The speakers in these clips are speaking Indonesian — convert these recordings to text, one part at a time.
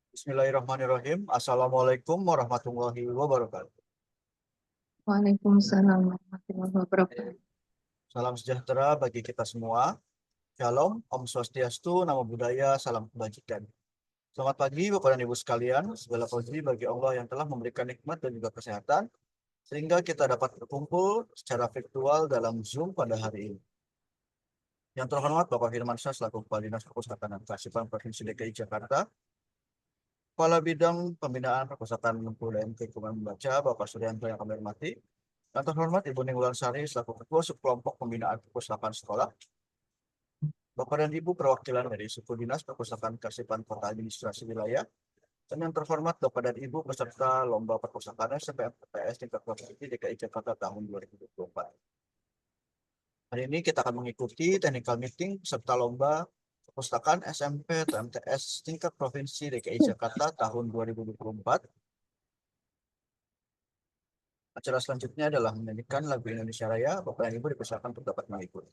Bismillahirrahmanirrahim. Assalamualaikum warahmatullahi wabarakatuh. Waalaikumsalam warahmatullahi wabarakatuh. Salam sejahtera bagi kita semua. Shalom, Om Swastiastu, Namo Buddhaya, salam kebajikan. Selamat pagi Bapak dan Ibu sekalian. Segala puji bagi Allah yang telah memberikan nikmat dan juga kesehatan sehingga kita dapat berkumpul secara virtual dalam Zoom pada hari ini. Yang terhormat Bapak Firmansyah selaku Kepala Dinas Perpustakaan dan Kearsipan Provinsi DKI Jakarta, Kepala Bidang Pembinaan Perpustakaan dan Keikuman Membaca Bapak Suryanto yang kami hormati, yang terhormat Ibu Ning Wulansari selaku Ketua Subkelompok Pembinaan Perpustakaan Sekolah, Bapak dan Ibu perwakilan dari Suku Dinas Perpustakaan Kearsipan Kota Administrasi Wilayah, dan yang terhormat Bapak dan Ibu peserta Lomba Perpustakaan SMPTPS tingkat provinsi DKI Jakarta tahun 2024. Hari ini kita akan mengikuti technical meeting peserta Lomba Perpustakaan SMP TMTS tingkat provinsi DKI Jakarta tahun 2024. Acara selanjutnya adalah menyanyikan lagu Indonesia Raya. Bapak dan Ibu dipersilakan untuk dapat mengikuti.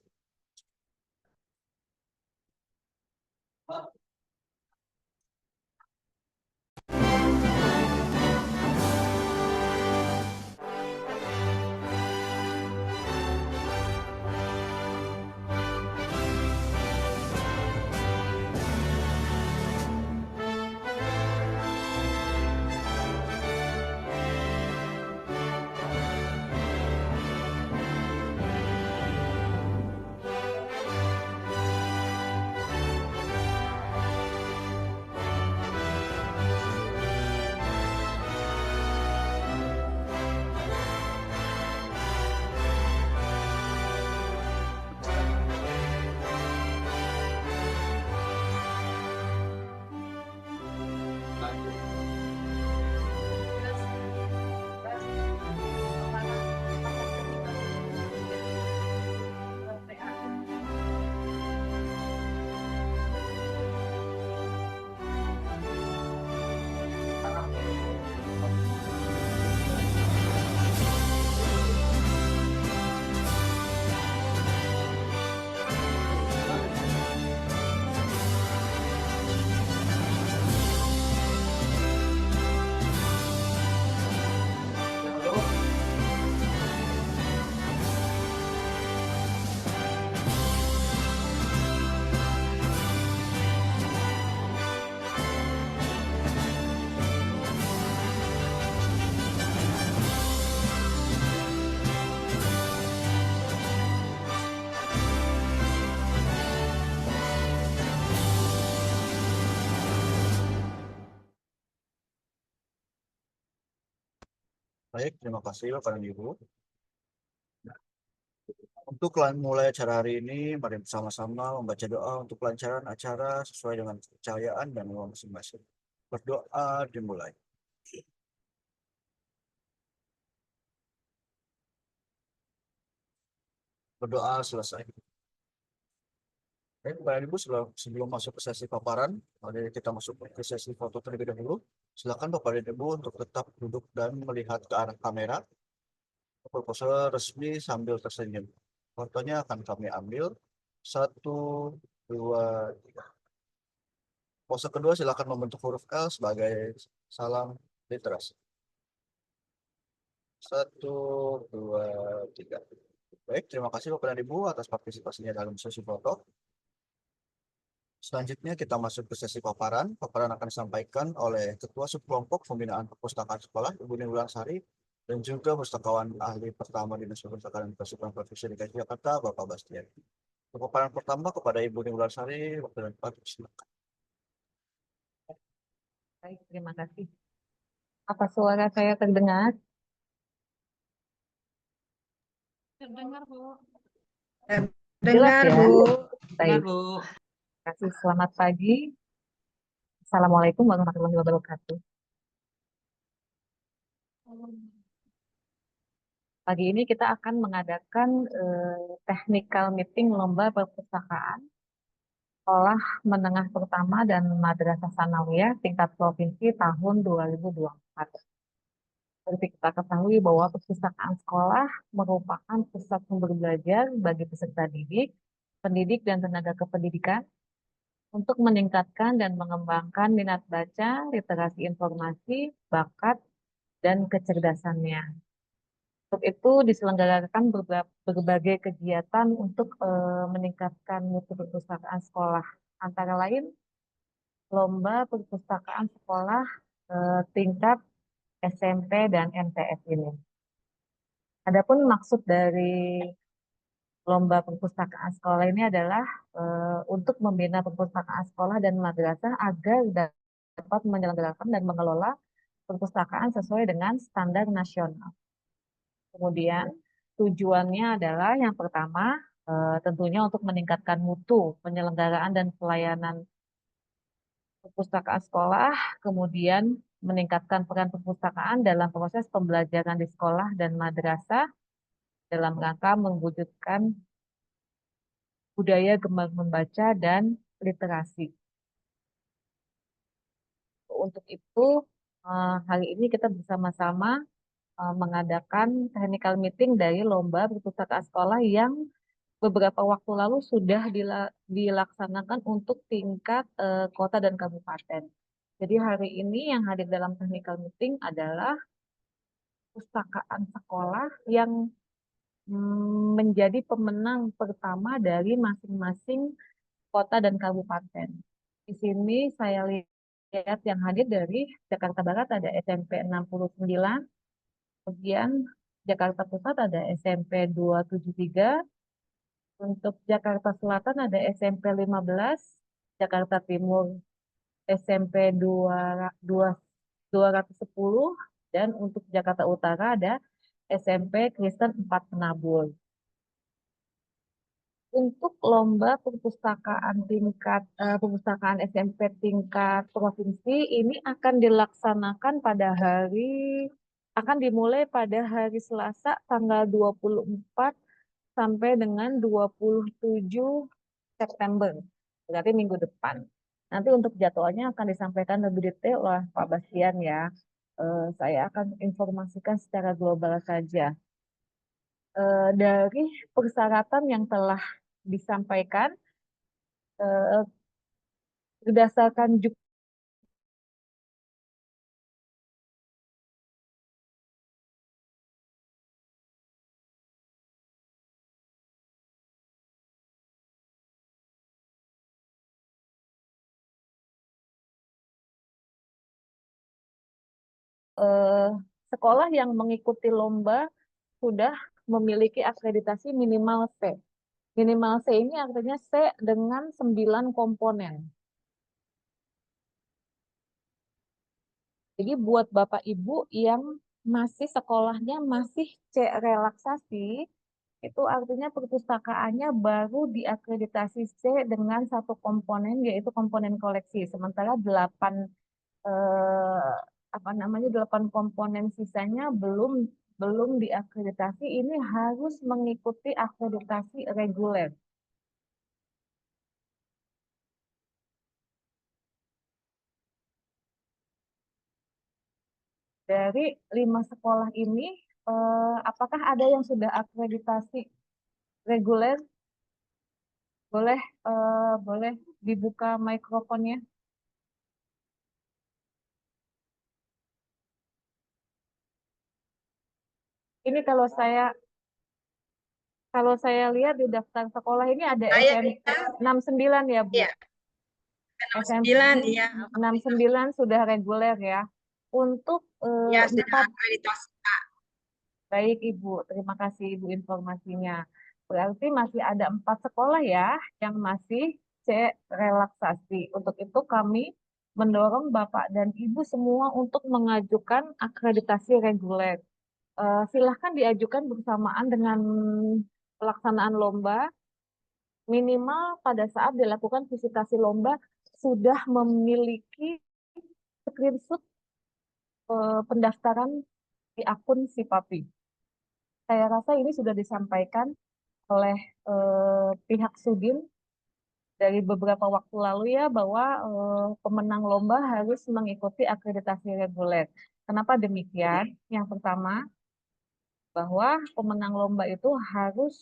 Baik, terima kasih Bapak dan Ibu. Untuk mulai acara hari ini, mari bersama-sama membaca doa untuk kelancaran acara sesuai dengan kepercayaan dan norma masing-masing. Berdoa dimulai. Berdoa selesai. Baik, Bapak dan Ibu, sebelum masuk ke sesi paparan, mari kita masuk ke sesi foto terlebih dahulu. Silakan Bapak dan Ibu untuk tetap duduk dan melihat ke arah kamera. Pose resmi sambil tersenyum. Fotonya akan kami ambil. 1, 2, 3. Pose kedua silakan membentuk huruf L sebagai salam literasi. 1, 2, 3. Baik, terima kasih Bapak dan Ibu atas partisipasinya dalam sesi foto. Selanjutnya kita masuk ke sesi paparan. Paparan akan disampaikan oleh Ketua Subkelompok Pembinaan Perpustakaan Sekolah, Ibu Ning Wulansari, dan juga pustakawan ahli pertama Dinas Perpustakaan dan Kearsipan Provinsi DKI Jakarta, Bapak Bastian. Untuk paparan pertama kepada Ibu Ning Wulansari, Bapak dan Ibu, silakan. Baik, terima kasih. Apa suara saya terdengar? Terdengar, Bu. Jelas ya? Bu. Baik, Bu. terima kasih. Selamat pagi. Assalamualaikum warahmatullahi wabarakatuh. Pagi ini kita akan mengadakan technical meeting lomba perpustakaan sekolah menengah pertama dan madrasah sanawiyah tingkat provinsi tahun 2024. Seperti kita ketahui bahwa perpustakaan sekolah merupakan pusat sumber belajar bagi peserta didik, pendidik dan tenaga kependidikan untuk meningkatkan dan mengembangkan minat baca, literasi informasi, bakat, dan kecerdasannya. Untuk itu diselenggarakan berbagai kegiatan untuk meningkatkan mutu perpustakaan sekolah. Antara lain lomba perpustakaan sekolah tingkat SMP dan MTS ini. Adapun maksud dari lomba perpustakaan sekolah ini adalah untuk membina perpustakaan sekolah dan madrasah agar dapat menyelenggarakan dan mengelola perpustakaan sesuai dengan standar nasional. Kemudian tujuannya adalah yang pertama tentunya untuk meningkatkan mutu penyelenggaraan dan pelayanan perpustakaan sekolah, kemudian meningkatkan peran perpustakaan dalam proses pembelajaran di sekolah dan madrasah dalam rangka mewujudkan budaya gemar membaca dan literasi. Untuk itu, hari ini kita bersama-sama mengadakan technical meeting dari lomba perpustakaan sekolah yang beberapa waktu lalu sudah dilaksanakan untuk tingkat kota dan kabupaten. Jadi hari ini yang hadir dalam technical meeting adalah perpustakaan sekolah yang menjadi pemenang pertama dari masing-masing kota dan kabupaten. Di sini saya lihat yang hadir dari Jakarta Barat ada SMP 69, kemudian Jakarta Pusat ada SMP 273, untuk Jakarta Selatan ada SMP 15, Jakarta Timur SMP 210, dan untuk Jakarta Utara ada SMP Kristen 4 Penabur. Untuk lomba perpustakaan SMP tingkat provinsi ini akan dimulai pada hari Selasa tanggal 24 sampai dengan 27 September, berarti minggu depan. Nanti untuk jadwalnya akan disampaikan lebih detail oleh Pak Bastian ya. Saya akan informasikan secara global saja. Dari persyaratan yang telah disampaikan, berdasarkan sekolah yang mengikuti lomba sudah memiliki akreditasi minimal C. Minimal C ini artinya C dengan 9 komponen. Jadi buat Bapak Ibu yang sekolahnya masih C relaksasi, itu artinya perpustakaannya baru diakreditasi C dengan satu komponen, yaitu komponen koleksi. Sementara 8 komponen sisanya belum diakreditasi. Ini harus mengikuti akreditasi reguler. Dari 5 sekolah ini, apakah ada yang sudah akreditasi reguler? Boleh dibuka mikrofonnya. Ini kalau saya lihat di daftar sekolah ini ada SMP 69 ya, Bu. Iya. SMP 9 ya. 69 sudah reguler ya. Untuk Ya, sudah 4 akreditasi. baik Ibu, terima kasih Ibu informasinya. Berarti masih ada 4 sekolah ya yang masih C relaksasi. Untuk itu kami mendorong Bapak dan Ibu semua untuk mengajukan akreditasi reguler. Silahkan diajukan bersamaan dengan pelaksanaan lomba. Minimal pada saat dilakukan visitasi lomba sudah memiliki screenshot pendaftaran di akun Sipapi. Saya rasa ini sudah disampaikan oleh pihak Sudin dari beberapa waktu lalu ya, bahwa pemenang lomba harus mengikuti akreditasi reguler. Kenapa demikian? Yang pertama, bahwa pemenang lomba itu harus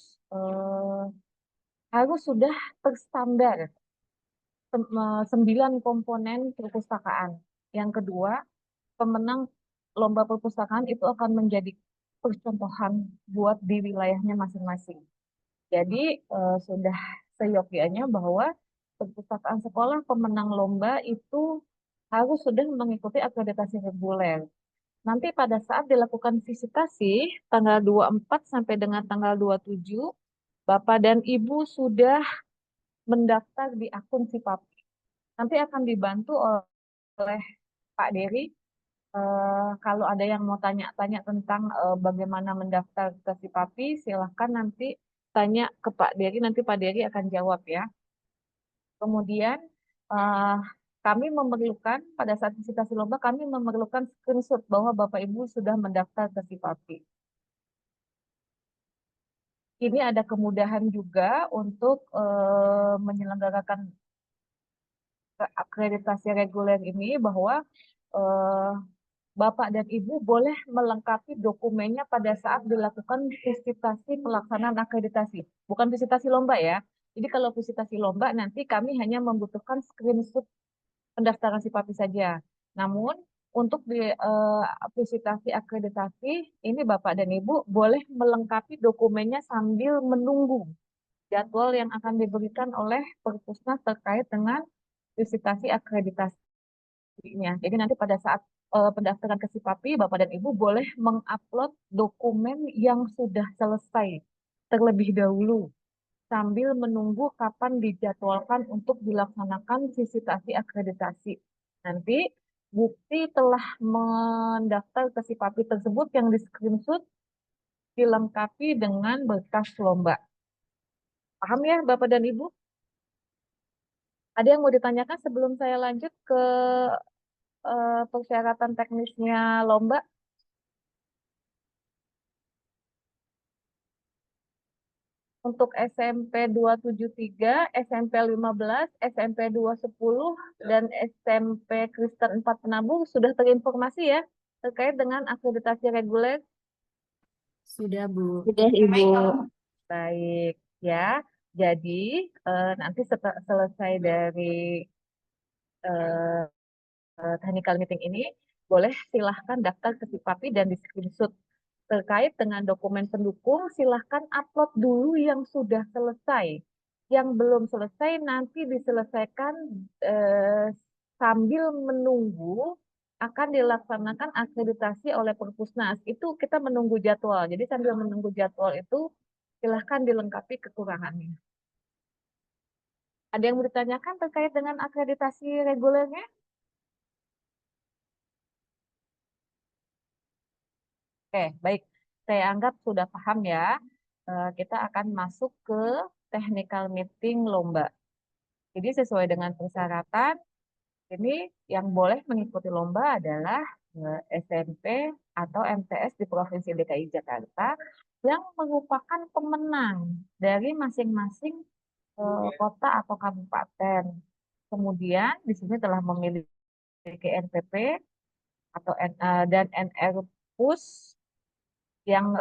sudah terstandar 9 komponen perpustakaan. Yang kedua, pemenang lomba perpustakaan itu akan menjadi percontohan buat di wilayahnya masing-masing. Jadi sudah seyogyanya bahwa perpustakaan sekolah pemenang lomba itu harus sudah mengikuti akreditasi reguler. Nanti pada saat dilakukan visitasi tanggal 24 sampai dengan tanggal 27, Bapak dan Ibu sudah mendaftar di akun Sipapi. Nanti akan dibantu oleh Pak Dery. Kalau ada yang mau tanya-tanya tentang bagaimana mendaftar ke Sipapi, silahkan nanti tanya ke Pak Dery, nanti Pak Dery akan jawab ya. Kemudian eh, kami memerlukan pada saat visitasi lomba kami memerlukan screenshot bahwa Bapak Ibu sudah mendaftar ke Sipapi. Ini ada kemudahan juga untuk menyelenggarakan akreditasi reguler ini bahwa eh, Bapak dan Ibu boleh melengkapi dokumennya pada saat dilakukan visitasi pelaksanaan akreditasi. Bukan visitasi lomba ya. Jadi kalau visitasi lomba nanti kami hanya membutuhkan screenshot pendaftaran Sipapi saja. Namun untuk di visitasi akreditasi ini Bapak dan Ibu boleh melengkapi dokumennya sambil menunggu jadwal yang akan diberikan oleh Perpusnas terkait dengan visitasi akreditasinya. Jadi nanti pada saat pendaftaran ke Sipapi, Bapak dan Ibu boleh mengupload dokumen yang sudah selesai terlebih dahulu sambil menunggu kapan dijadwalkan untuk dilaksanakan visitasi akreditasi. Nanti bukti telah mendaftar ke Sipapi tersebut yang di-screenshot dilengkapi dengan berkas lomba. Paham ya Bapak dan Ibu? Ada yang mau ditanyakan sebelum saya lanjut ke persyaratan teknisnya lomba? Untuk SMP 273, SMP 15, SMP 210, dan SMP Kristen 4 Penabur sudah terinformasi ya terkait dengan akreditasi reguler. Sudah, Bu. Sudah, Ibu. Baik ya. Jadi nanti selesai dari eh, technical meeting ini, boleh silahkan daftar ke Sipapi dan di screenshot. Terkait dengan dokumen pendukung, silahkan upload dulu yang sudah selesai. Yang belum selesai nanti diselesaikan eh, sambil menunggu akan dilaksanakan akreditasi oleh Perpusnas. Itu kita menunggu jadwal. Jadi sambil menunggu jadwal itu silahkan dilengkapi kekurangannya. Ada yang mau ditanyakan terkait dengan akreditasi regulernya? Oke, baik. Saya anggap sudah paham ya. Kita akan masuk ke technical meeting lomba. Jadi sesuai dengan persyaratan, ini yang boleh mengikuti lomba adalah SMP atau MTS di Provinsi DKI Jakarta yang merupakan pemenang dari masing-masing kota atau kabupaten. Kemudian di sini telah memiliki NPP atau dan NR-PUS yang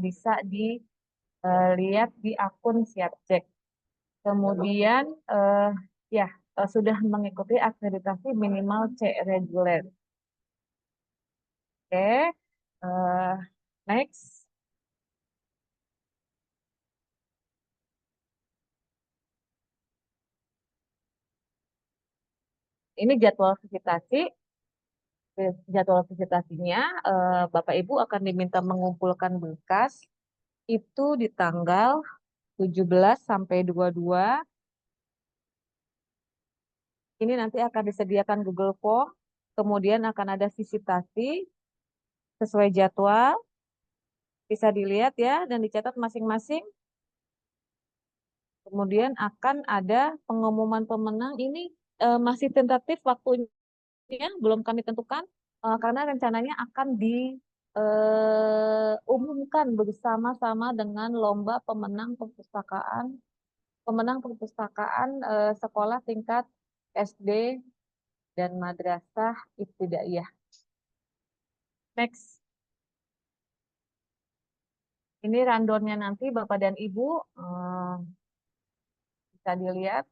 bisa dilihat di akun Siapcek. Kemudian ya sudah mengikuti akreditasi minimal C reguler. Oke, next. Ini jadwal visitasi. Jadwal visitasinya, Bapak Ibu akan diminta mengumpulkan berkas itu di tanggal 17 sampai 22. Ini nanti akan disediakan Google Form, kemudian akan ada visitasi sesuai jadwal. Bisa dilihat ya dan dicatat masing-masing. Kemudian akan ada pengumuman pemenang. Ini masih tentatif waktunya, belum kami tentukan karena rencananya akan diumumkan bersama-sama dengan lomba pemenang perpustakaan sekolah tingkat SD dan madrasah ibtidaiyah. Next. Ini randonnya nanti Bapak dan Ibu bisa dilihat.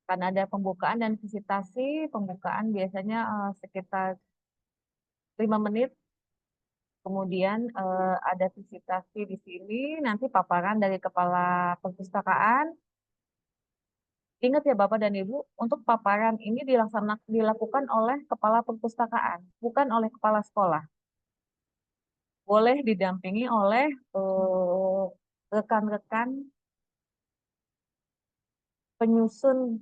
Akan ada pembukaan dan visitasi. Pembukaan biasanya sekitar 5 menit. Kemudian ada visitasi di sini, nanti paparan dari kepala perpustakaan. Ingat ya Bapak dan Ibu, untuk paparan ini dilakukan oleh kepala perpustakaan, bukan oleh kepala sekolah. Boleh didampingi oleh rekan-rekan penyusun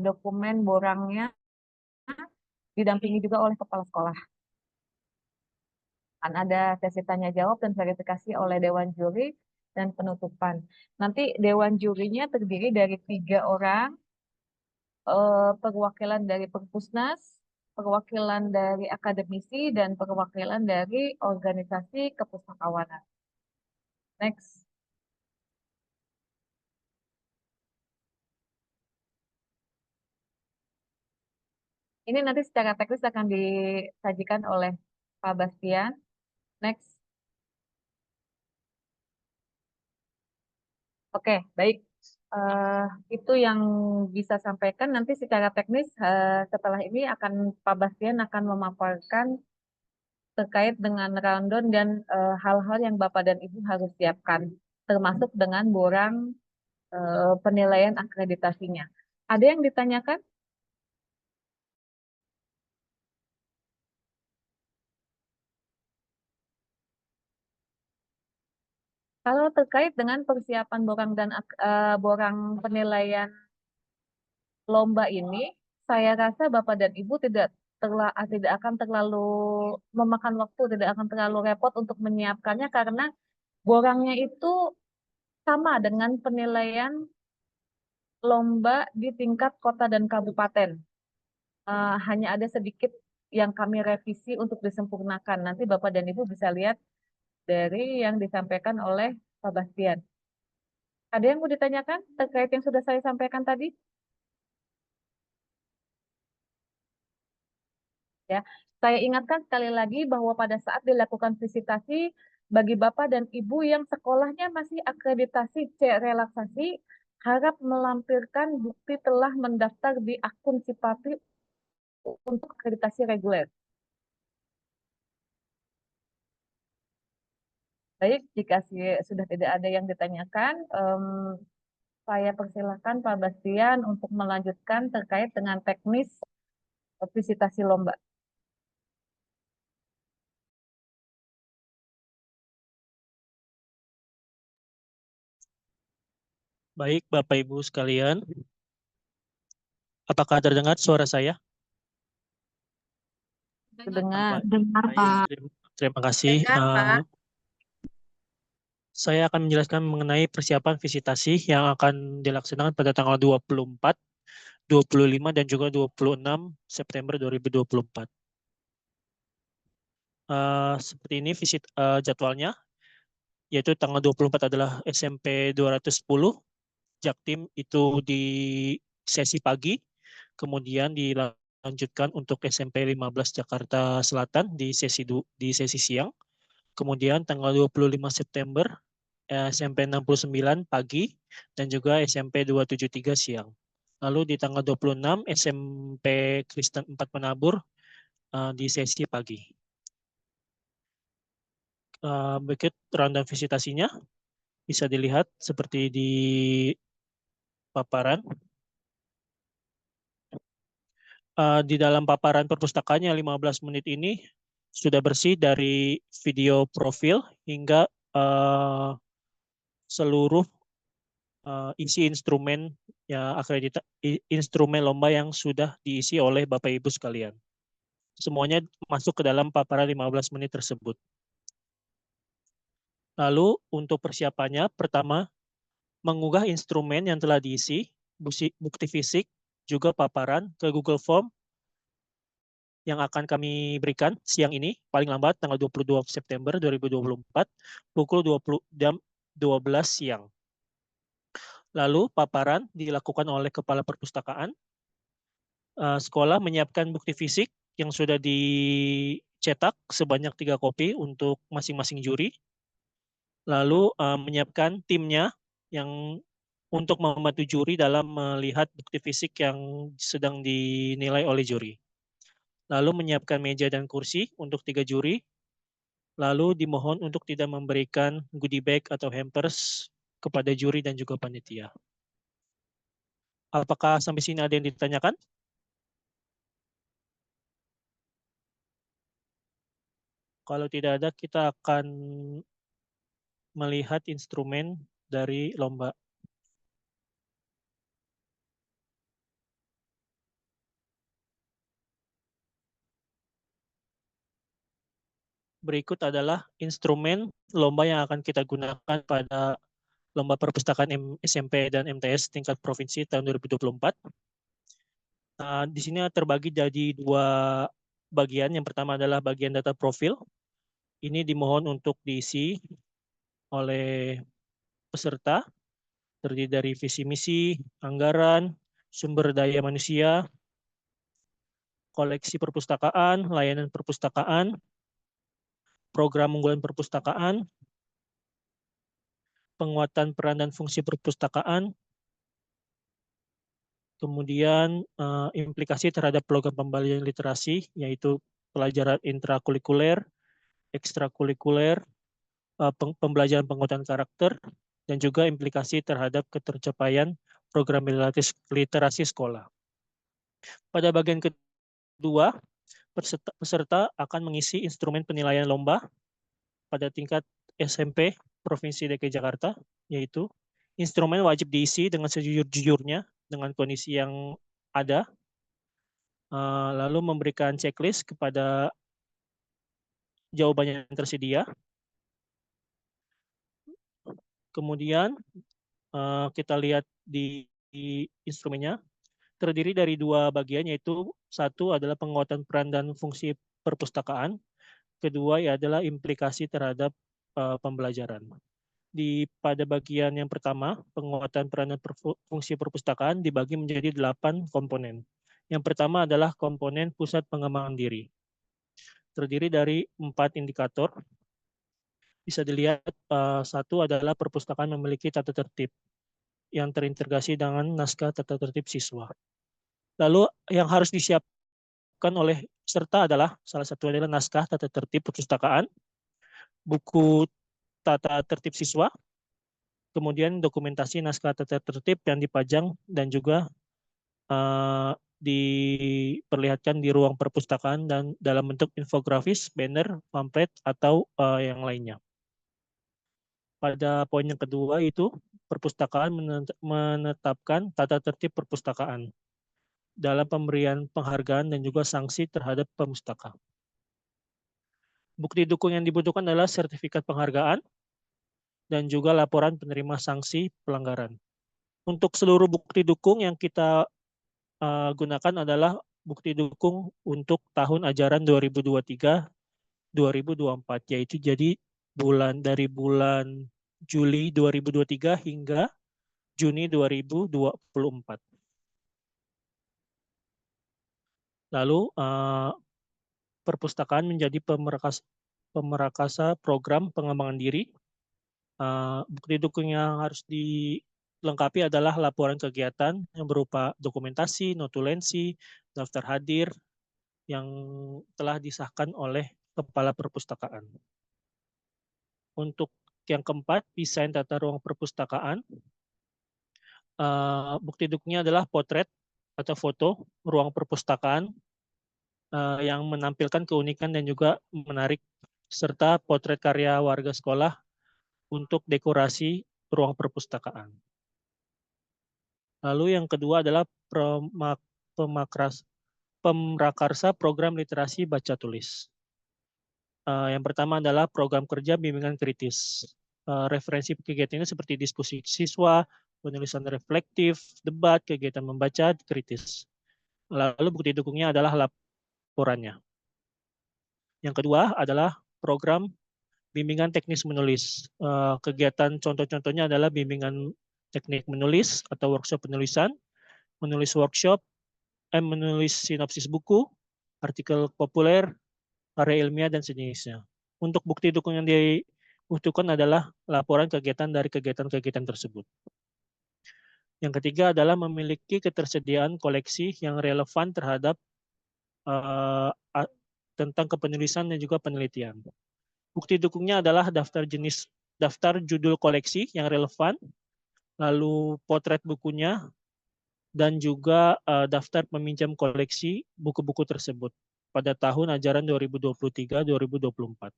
dokumen borangnya, didampingi juga oleh kepala sekolah. Akan ada sesi tanya jawab dan verifikasi oleh Dewan Juri dan penutupan. Nanti Dewan Jurinya terdiri dari 3 orang, perwakilan dari Perpusnas, perwakilan dari akademisi, dan perwakilan dari organisasi kepustakawanan. Next. Ini nanti secara teknis akan disajikan oleh Pak Bastian. Next. Oke, baik. Itu yang bisa sampaikan. Nanti secara teknis setelah ini akan Pak Bastian akan memaparkan terkait dengan rundown dan hal-hal yang Bapak dan Ibu harus siapkan, termasuk dengan borang penilaian akreditasinya. Ada yang ditanyakan? Kalau terkait dengan persiapan borang penilaian lomba ini, saya rasa Bapak dan Ibu tidak akan terlalu memakan waktu, tidak akan terlalu repot untuk menyiapkannya karena borangnya itu sama dengan penilaian lomba di tingkat kota dan kabupaten. Hanya ada sedikit yang kami revisi untuk disempurnakan. Nanti Bapak dan Ibu bisa lihat dari yang disampaikan oleh Pak Bastian. Ada yang mau ditanyakan terkait yang sudah saya sampaikan tadi? Ya, saya ingatkan sekali lagi bahwa pada saat dilakukan visitasi bagi Bapak dan Ibu yang sekolahnya masih akreditasi C relaksasi, harap melampirkan bukti telah mendaftar di akun Cipati untuk akreditasi reguler. Baik, jika sudah tidak ada yang ditanyakan, saya persilahkan Pak Bastian untuk melanjutkan terkait dengan teknis visitasi lomba. Baik, Bapak Ibu sekalian, apakah terdengar suara saya? Dengar. Dengar, Baik, Pak. terima kasih. Saya akan menjelaskan mengenai persiapan visitasi yang akan dilaksanakan pada tanggal 24, 25, dan juga 26 September 2024. Seperti ini jadwalnya, yaitu tanggal 24 adalah SMP 210, Jaktim itu di sesi pagi, kemudian dilanjutkan untuk SMP 15 Jakarta Selatan di sesi siang. Kemudian tanggal 25 September SMP 69 pagi dan juga SMP 273 siang. Lalu di tanggal 26 SMP Kristen 4 Penabur di sesi pagi. Berikut rundown visitasinya bisa dilihat seperti di paparan. Di dalam paparan perpustakaannya 15 menit ini sudah bersih dari video profil hingga seluruh isi instrumen instrumen lomba yang sudah diisi oleh Bapak Ibu sekalian. Semuanya masuk ke dalam paparan 15 menit tersebut. Lalu untuk persiapannya, pertama mengunggah instrumen yang telah diisi, bukti fisik, juga paparan ke Google Form yang akan kami berikan siang ini, paling lambat tanggal 22 September 2024, pukul 20 jam 12 siang. Lalu paparan dilakukan oleh Kepala Perpustakaan. Sekolah menyiapkan bukti fisik yang sudah dicetak sebanyak 3 kopi untuk masing-masing juri. Lalu menyiapkan timnya yang untuk membantu juri dalam melihat bukti fisik yang sedang dinilai oleh juri. Lalu menyiapkan meja dan kursi untuk 3 juri. Lalu dimohon untuk tidak memberikan goodie bag atau hampers kepada juri dan juga panitia. Apakah sampai sini ada yang ditanyakan? Kalau tidak ada, kita akan melihat instrumen dari lomba. Berikut adalah instrumen lomba yang akan kita gunakan pada Lomba Perpustakaan SMP dan MTS tingkat provinsi tahun 2024. Di sini terbagi jadi 2 bagian. Yang pertama adalah bagian data profil. Ini dimohon untuk diisi oleh peserta, terdiri dari visi misi, anggaran, sumber daya manusia, koleksi perpustakaan, layanan perpustakaan, program unggulan perpustakaan, penguatan peran dan fungsi perpustakaan, kemudian implikasi terhadap program pembelajaran literasi, yaitu pelajaran intrakurikuler, ekstrakurikuler, pembelajaran penguatan karakter, dan juga implikasi terhadap ketercapaian program literasi sekolah. Pada bagian kedua, peserta akan mengisi instrumen penilaian lomba pada tingkat SMP Provinsi DKI Jakarta, yaitu instrumen wajib diisi dengan sejujur-jujurnya dengan kondisi yang ada, lalu memberikan checklist kepada jawabannya yang tersedia. Kemudian kita lihat di instrumennya, terdiri dari 2 bagian, yaitu satu adalah penguatan peran dan fungsi perpustakaan, kedua adalah implikasi terhadap pembelajaran. Pada bagian yang pertama, penguatan peran dan fungsi perpustakaan dibagi menjadi 8 komponen. Yang pertama adalah komponen pusat pengembangan diri. Terdiri dari 4 indikator. Bisa dilihat, satu adalah perpustakaan memiliki tata tertib yang terintegrasi dengan naskah tata tertib siswa. Lalu yang harus disiapkan oleh peserta adalah salah satu adalah naskah tata tertib perpustakaan, buku tata tertib siswa, kemudian dokumentasi naskah tata tertib yang dipajang dan juga diperlihatkan di ruang perpustakaan dan dalam bentuk infografis, banner, pamflet, atau yang lainnya. Pada poin yang kedua itu, perpustakaan menetapkan tata tertib perpustakaan dalam pemberian penghargaan dan juga sanksi terhadap pemustaka. Bukti dukung yang dibutuhkan adalah sertifikat penghargaan dan juga laporan penerima sanksi pelanggaran. Untuk seluruh bukti dukung yang kita gunakan adalah bukti dukung untuk tahun ajaran 2023-2024, yaitu jadi dari bulan Juli 2023 hingga Juni 2024. Lalu perpustakaan menjadi pemerakasa program pengembangan diri. Bukti dukung yang harus dilengkapi adalah laporan kegiatan yang berupa dokumentasi, notulensi, daftar hadir yang telah disahkan oleh Kepala Perpustakaan. Untuk yang keempat, desain tata ruang perpustakaan. Bukti dukungnya adalah potret atau foto ruang perpustakaan yang menampilkan keunikan dan juga menarik, serta potret karya warga sekolah untuk dekorasi ruang perpustakaan. Lalu yang kedua adalah pemrakarsa program literasi baca tulis. Yang pertama adalah program kerja bimbingan kritis. Referensi kegiatan ini seperti diskusi siswa, penulisan reflektif, debat, kegiatan membaca kritis. Lalu bukti dukungnya adalah laporannya. Yang kedua adalah program bimbingan teknis menulis. Kegiatan contoh-contohnya adalah bimbingan teknik menulis atau workshop penulisan, menulis workshop, menulis sinopsis buku, artikel populer, karya ilmiah, dan sejenisnya. Untuk bukti dukung yang dibutuhkan adalah laporan kegiatan dari kegiatan-kegiatan tersebut. Yang ketiga adalah memiliki ketersediaan koleksi yang relevan terhadap tentang kepenulisan dan juga penelitian. Bukti dukungnya adalah daftar judul koleksi yang relevan, lalu potret bukunya, dan juga daftar peminjam koleksi buku-buku tersebut pada tahun ajaran 2023-2024.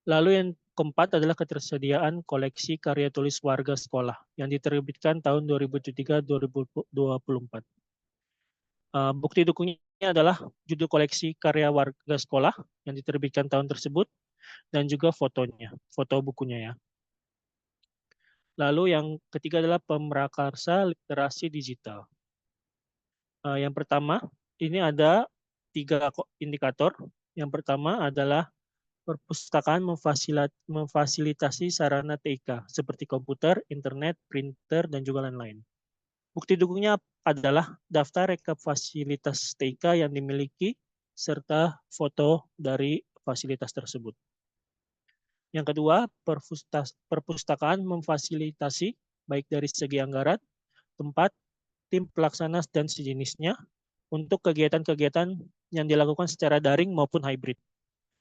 Lalu yang keempat adalah ketersediaan koleksi karya tulis warga sekolah yang diterbitkan tahun 2023-2024. Bukti dukungnya adalah judul koleksi karya warga sekolah yang diterbitkan tahun tersebut dan juga fotonya, foto bukunya ya. Lalu yang ketiga adalah pemrakarsa literasi digital. Yang pertama, ini ada 3 indikator. Yang pertama adalah perpustakaan memfasilitasi sarana TIK seperti komputer, internet, printer, dan juga lain-lain. Bukti dukungnya adalah daftar rekap fasilitas TIK yang dimiliki serta foto dari fasilitas tersebut. Yang kedua, perpustakaan memfasilitasi baik dari segi anggaran, tempat, tim pelaksana, dan sejenisnya untuk kegiatan-kegiatan yang dilakukan secara daring maupun hybrid,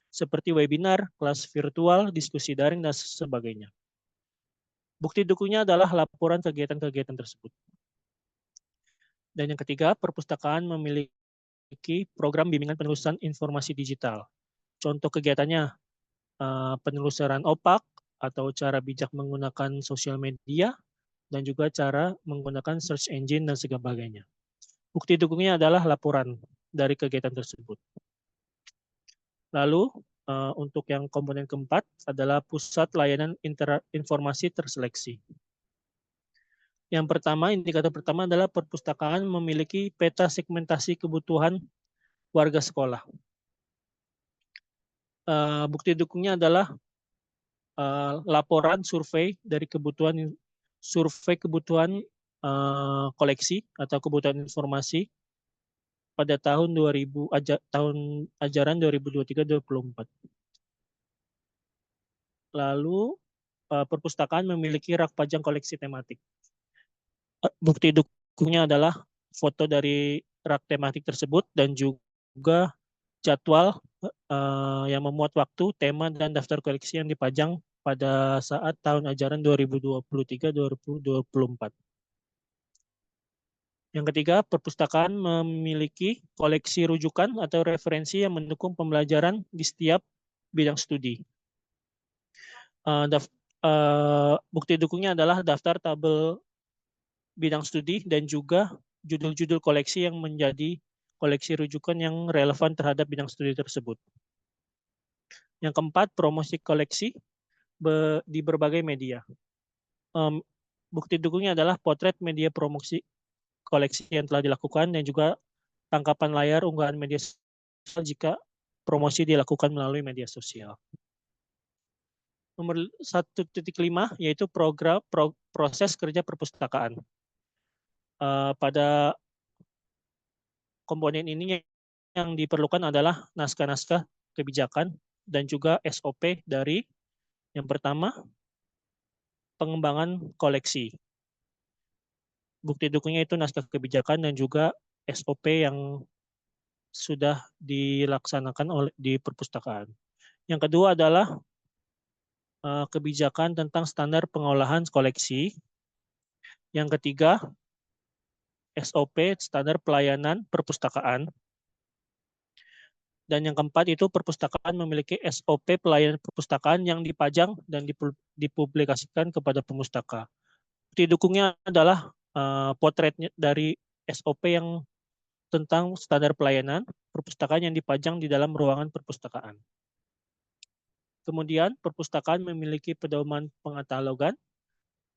seperti webinar, kelas virtual, diskusi daring, dan sebagainya. Bukti dukungnya adalah laporan kegiatan-kegiatan tersebut. Dan yang ketiga, perpustakaan memiliki program bimbingan penelusuran informasi digital. Contoh kegiatannya, penelusuran opak atau cara bijak menggunakan sosial media, dan juga cara menggunakan search engine dan sebagainya. Bukti dukungnya adalah laporan dari kegiatan tersebut. Lalu untuk yang komponen keempat adalah pusat layanan informasi terseleksi. Yang pertama, indikator pertama adalah perpustakaan memiliki peta segmentasi kebutuhan warga sekolah. Bukti dukungnya adalah laporan survei dari kebutuhan koleksi atau kebutuhan informasi pada tahun ajaran 2023-2024. Lalu perpustakaan memiliki rak pajang koleksi tematik. Bukti dukungnya adalah foto dari rak tematik tersebut dan juga jadwal yang memuat waktu, tema, dan daftar koleksi yang dipajang pada saat tahun ajaran 2023-2024. Yang ketiga, perpustakaan memiliki koleksi rujukan atau referensi yang mendukung pembelajaran di setiap bidang studi. Bukti dukungnya adalah daftar tabel bidang studi dan juga judul-judul koleksi yang menjadi koleksi rujukan yang relevan terhadap bidang studi tersebut. Yang keempat, promosi koleksi di berbagai media. Bukti dukungnya adalah potret media promosi koleksi yang telah dilakukan dan juga tangkapan layar unggahan media sosial jika promosi dilakukan melalui media sosial. Nomor 1.5 yaitu proses kerja perpustakaan. Pada komponen ini yang diperlukan adalah naskah-naskah kebijakan dan juga SOP dari yang pertama, pengembangan koleksi. Bukti dukungnya itu naskah kebijakan dan juga SOP yang sudah dilaksanakan di perpustakaan. Yang kedua adalah kebijakan tentang standar pengolahan koleksi. Yang ketiga, SOP, standar pelayanan perpustakaan. Dan yang keempat itu perpustakaan memiliki SOP pelayanan perpustakaan yang dipajang dan dipublikasikan kepada pemustaka. Bukti dukungnya adalah potretnya dari SOP yang tentang standar pelayanan perpustakaan yang dipajang di dalam ruangan perpustakaan. Kemudian perpustakaan memiliki pedoman pengkatalogan,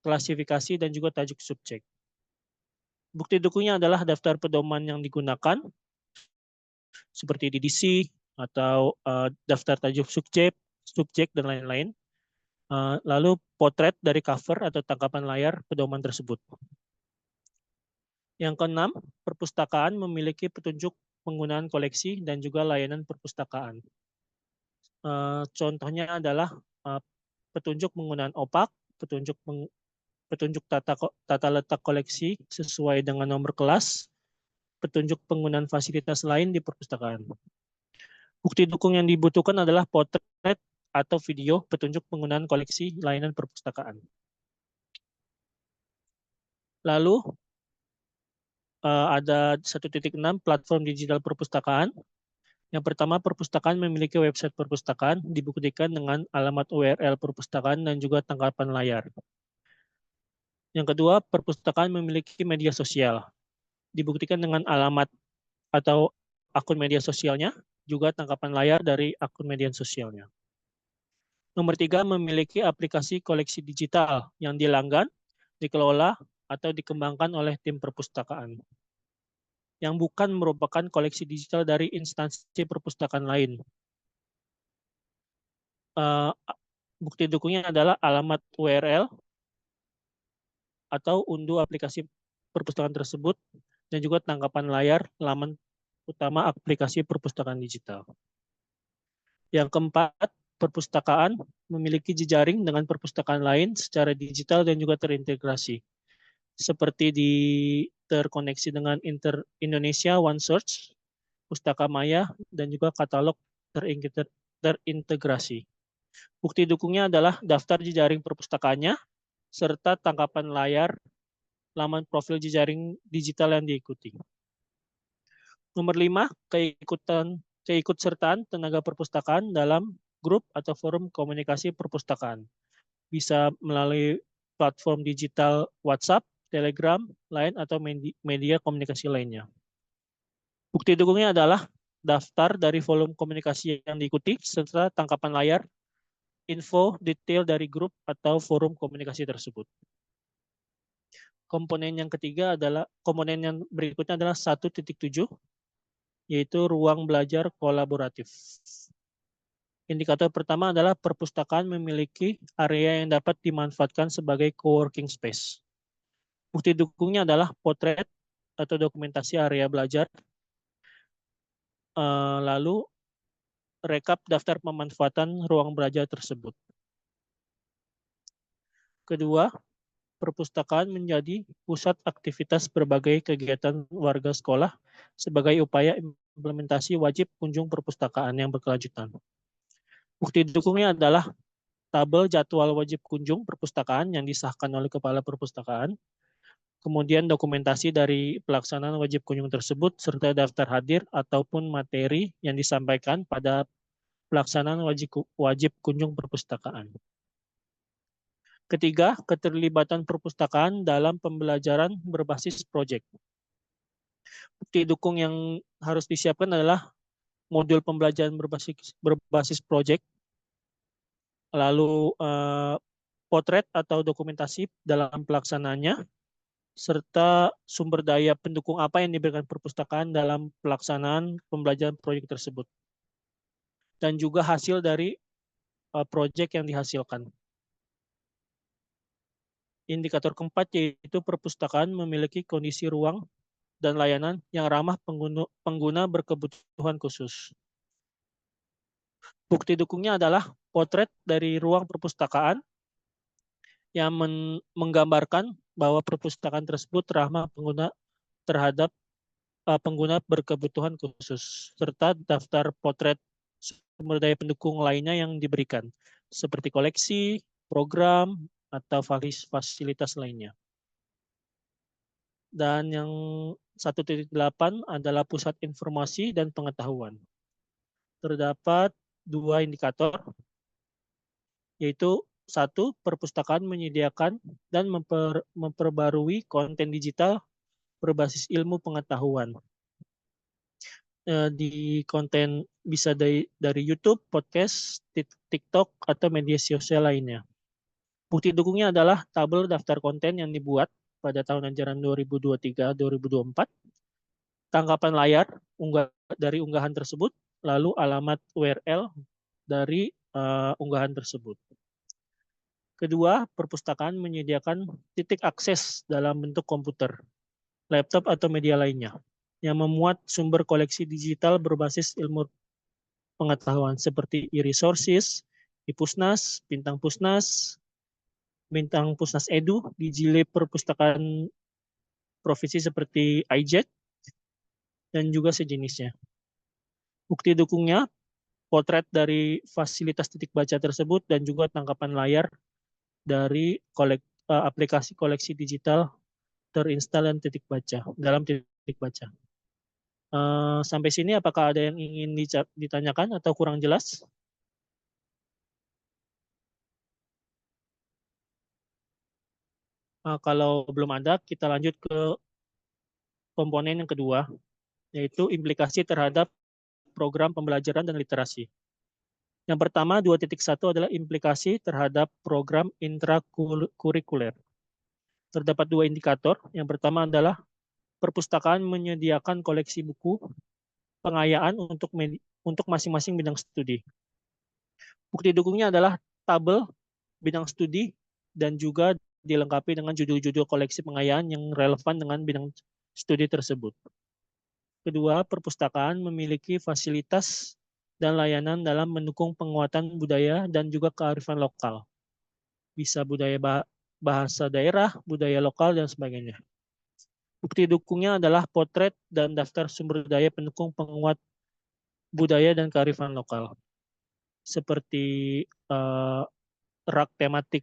klasifikasi, dan juga tajuk subjek. Bukti dukungnya adalah daftar pedoman yang digunakan, seperti DDC atau daftar tajuk subjek dan lain-lain. Lalu potret dari cover atau tangkapan layar pedoman tersebut. Yang keenam, perpustakaan memiliki petunjuk penggunaan koleksi dan juga layanan perpustakaan. Contohnya adalah petunjuk penggunaan opak, petunjuk petunjuk tata letak koleksi sesuai dengan nomor kelas, petunjuk penggunaan fasilitas lain di perpustakaan. Bukti dukung yang dibutuhkan adalah potret atau video petunjuk penggunaan koleksi layanan perpustakaan. Lalu ada 1.6 platform digital perpustakaan. Yang pertama, perpustakaan memiliki website perpustakaan dibuktikan dengan alamat URL perpustakaan dan juga tangkapan layar. Yang kedua, perpustakaan memiliki media sosial dibuktikan dengan alamat atau akun media sosialnya, juga tangkapan layar dari akun media sosialnya. Nomor 3, memiliki aplikasi koleksi digital yang dilanggan, dikelola, atau dikembangkan oleh tim perpustakaan yang bukan merupakan koleksi digital dari instansi perpustakaan lain. Bukti dukungnya adalah alamat URL atau unduh aplikasi perpustakaan tersebut dan juga tangkapan layar laman utama aplikasi perpustakaan digital. Yang keempat, perpustakaan memiliki jejaring dengan perpustakaan lain secara digital dan juga terintegrasi. Seperti terkoneksi dengan Indonesia OneSearch, Pustaka Maya, dan juga katalog terintegrasi. Bukti dukungnya adalah daftar jejaring perpustakaannya, serta tangkapan layar laman profil jejaring digital yang diikuti. Nomor 5, keikutsertaan tenaga perpustakaan dalam grup atau forum komunikasi perpustakaan. Bisa melalui platform digital WhatsApp, Telegram, Line, atau media komunikasi lainnya. Bukti dukungnya adalah daftar dari volume komunikasi yang diikuti, serta tangkapan layar, info detail dari grup atau forum komunikasi tersebut. Komponen yang berikutnya adalah 1.7, yaitu ruang belajar kolaboratif. Indikator pertama adalah perpustakaan memiliki area yang dapat dimanfaatkan sebagai coworking space. Bukti dukungnya adalah potret atau dokumentasi area belajar, lalu rekap daftar pemanfaatan ruang belajar tersebut. Kedua, perpustakaan menjadi pusat aktivitas berbagai kegiatan warga sekolah sebagai upaya implementasi wajib kunjung perpustakaan yang berkelanjutan. Bukti dukungnya adalah tabel jadwal wajib kunjung perpustakaan yang disahkan oleh Kepala Perpustakaan, kemudian dokumentasi dari pelaksanaan wajib kunjung tersebut, serta daftar hadir ataupun materi yang disampaikan pada pelaksanaan wajib kunjung perpustakaan. Ketiga, keterlibatan perpustakaan dalam pembelajaran berbasis proyek. Bukti dukung yang harus disiapkan adalah modul pembelajaran berbasis proyek, lalu potret atau dokumentasi dalam pelaksanaannya, serta sumber daya pendukung apa yang diberikan perpustakaan dalam pelaksanaan pembelajaran proyek tersebut. Dan juga hasil dari proyek yang dihasilkan. Indikator keempat yaitu perpustakaan memiliki kondisi ruang dan layanan yang ramah pengguna berkebutuhan khusus. Bukti dukungnya adalah potret dari ruang perpustakaan yang menggambarkan bahwa perpustakaan tersebut ramah terhadap pengguna berkebutuhan khusus, serta daftar potret sumber daya pendukung lainnya yang diberikan, seperti koleksi, program, atau fasilitas lainnya. Dan yang 1.8 adalah pusat informasi dan pengetahuan. Terdapat 2 indikator, yaitu 1, perpustakaan menyediakan dan memperbarui konten digital berbasis ilmu pengetahuan. Di konten bisa dari YouTube, podcast, TikTok, atau media sosial lainnya. Bukti dukungnya adalah tabel daftar konten yang dibuat pada tahun ajaran 2023-2024, tangkapan layar dari unggahan tersebut, lalu alamat URL dari unggahan tersebut. Kedua, perpustakaan menyediakan titik akses dalam bentuk komputer, laptop, atau media lainnya yang memuat sumber koleksi digital berbasis ilmu pengetahuan seperti e-resources, e-Pusnas, Bintang Pusnas, bintang Pusnas Edu di Jile perpustakaan provinsi seperti IJET dan juga sejenisnya. Bukti dukungnya potret dari fasilitas titik baca tersebut dan juga tangkapan layar dari aplikasi koleksi digital terinstal dan titik baca dalam titik baca. Sampai sini apakah ada yang ingin ditanyakan atau kurang jelas? Kalau belum ada, kita lanjut ke komponen yang kedua, yaitu implikasi terhadap program pembelajaran dan literasi. Yang pertama, 2.1 adalah implikasi terhadap program intrakurikuler. Terdapat dua indikator. Yang pertama adalah perpustakaan menyediakan koleksi buku pengayaan untuk masing-masing bidang studi. Bukti dukungnya adalah tabel bidang studi dan juga dilengkapi dengan judul-judul koleksi pengayaan yang relevan dengan bidang studi tersebut. Kedua, perpustakaan memiliki fasilitas dan layanan dalam mendukung penguatan budaya dan juga kearifan lokal. Bisa budaya bahasa daerah, budaya lokal, dan sebagainya. Bukti dukungnya adalah potret dan daftar sumber daya pendukung penguat budaya dan kearifan lokal. Seperti rak tematik